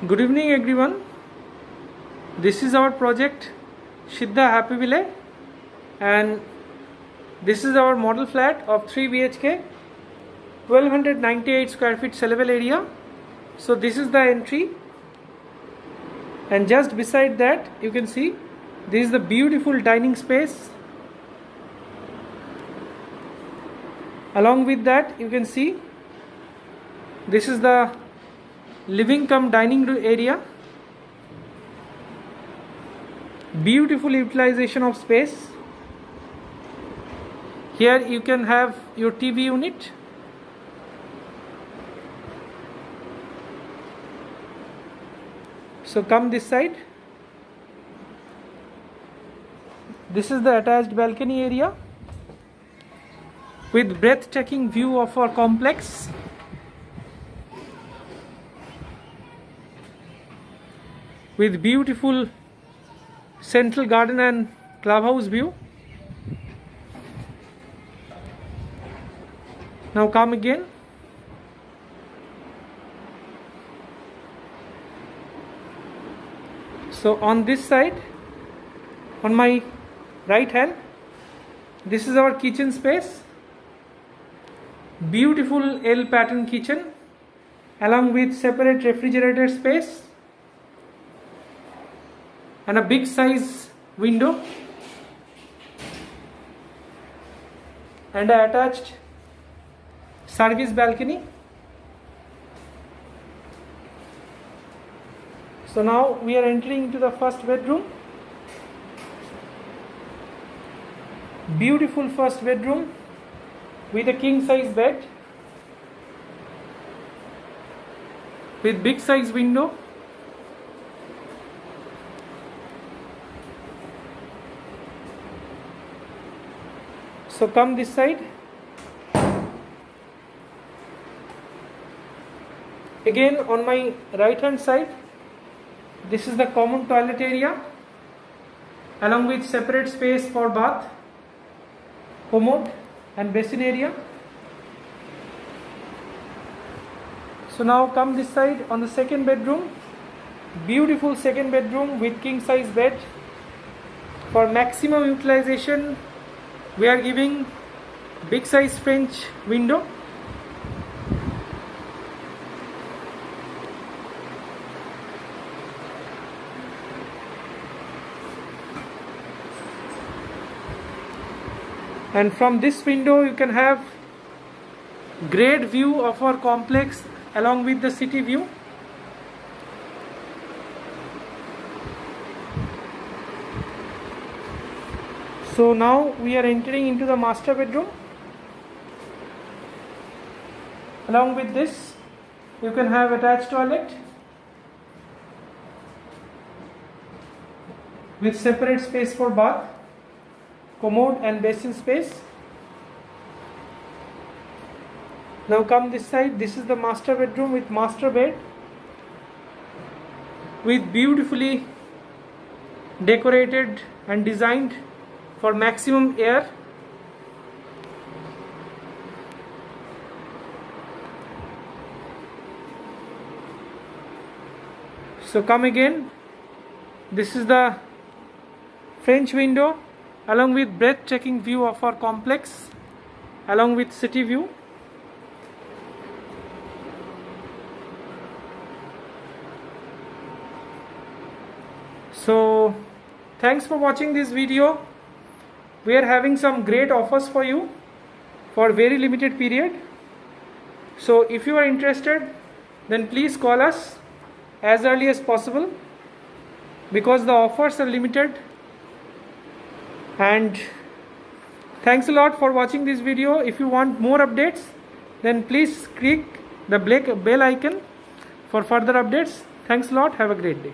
Good evening everyone. This is our project Siddha Happy Village, and this is our model flat of 3 BHK 1298 square feet sellable area. So this is the entry, and just beside that you can see this is the beautiful dining space. Along with that you can see this is the living cum dining area. Beautiful utilization of space. Here you can have your TV unit. So come this side. This is the attached balcony area with breathtaking view of our complex. With beautiful central garden and clubhouse view. Now come again. So on this side, on my right hand, this is our kitchen space. Beautiful L pattern kitchen along with separate refrigerator space and a big size window and an attached service balcony. So now we are entering into the first bedroom. Beautiful first bedroom with a king size bed with big size window. So come this side. Again on my right hand side, this is the common toilet area along with separate space for bath, commode and basin area. So now come this side on the second bedroom. Beautiful second bedroom with king size bed. For maximum utilization, we are giving big size French window. And from this window you can have great view of our complex along with the city view. So now we are entering into the master bedroom. Along with this, you can have attached toilet with separate space for bath, commode and basin space. Now come this side. This is the master bedroom with master bed with beautifully decorated and designed for maximum air. So come again. This is the French window along with breathtaking view of our complex along with city view. So thanks for watching this video. We are having some great offers for you for very limited period. So if you are interested, then please call us as early as possible because the offers are limited. And thanks a lot for watching this video. If you want more updates, then please click the bell icon for further updates. Thanks a lot. Have a great day.